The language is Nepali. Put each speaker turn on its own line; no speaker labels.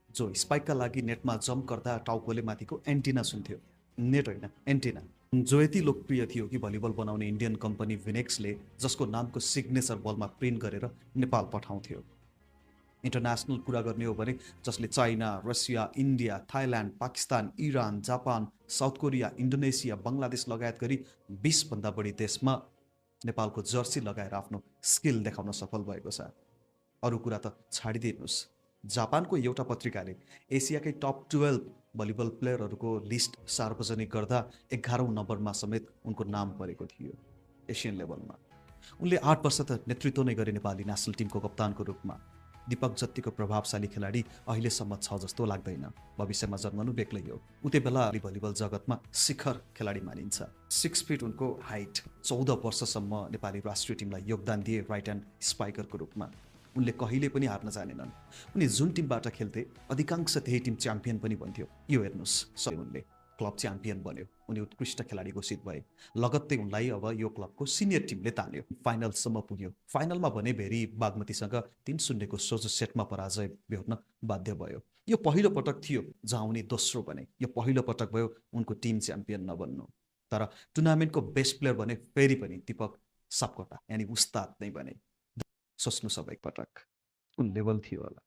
जो स्पाइकका लागि नेटमा जम्प गर्दा टाउकोले माथिको एन्टिना सुन्थ्यो, नेट होइन एन्टिना। जो यति लोकप्रिय थियो कि भलिबल बनाउने इन्डियन कम्पनी विनेक्सले जसको नामको सिग्नेचर बलमा प्रिन्ट गरेर नेपाल पठाउँथ्यो। इन्टरनेसनल कुरा गर्ने हो भने जसले China, Russia, India, Thailand, Pakistan, Iran, Japan, South Korea, Indonesia, Bangladesh लगायत गरी 20 भन्दा बढी देशमा नेपालको जर्सी लगाएर आफ्नो स्किल देखाउन सफल भएको छ। अरू कुरा त छाडिदिनुहोस्, जापानको एउटा पत्रिकाले एसियाकै टप 12 भलिबल प्लेयरहरूको लिस्ट सार्वजनिक गर्दा 11औं नम्बरमा समेत उनको नाम परेको थियो एसियन लेभलमा। उनले 8 वर्ष त नेतृत्व नै गरे नेपाली नेसनल टिमको कप्तानको रूपमा। दीपक जत्तिको प्रभावशाली खेलाडी अहिलेसम्म छ जस्तो लाग्दैन, भविष्यमा जन्मनु बेग्लै हो। उतै बेला भलिबल जगतमा शिखर खेलाडी मानिन्छ। 6 फिट उनको हाइट, 14 वर्षसम्म नेपाली राष्ट्रिय टिमलाई योगदान दिए राइट ह्यान्ड स्पाइकरको रूपमा। उनले कहिले पनि हार्न जानेनन्। उनी जुन टिमबाट खेल्थे अधिकांश त्यही टिम च्याम्पियन पनि बन्थ्यो। यो हेर्नुहोस्, उनले क्लब च्याम्पियन बन्यो, उनी उत्कृष्ट खेलाडी घोषित भए। लगत्तै उनलाई अब यो क्लबको सिनियर टिमले तान्यो, फाइनलसम्म पुग्यो। फाइनलमा भने भेरी बागमतीसँग 3-0 को सोझो सेटमा पराजय बेहोर्न बाध्य भयो। यो पहिलो पटक थियो जहाँ उनी दोस्रो बने। यो पहिलो पटक भयो उनको टिम च्याम्पियन नबन्नु। तर टुर्नामेन्टको बेस्ट प्लेयर भने फेरि पनि दीपक सापकोटा यानि उस्ताद नै बने। सोच्नु सब एकपटक कुन लेभल थियो होला।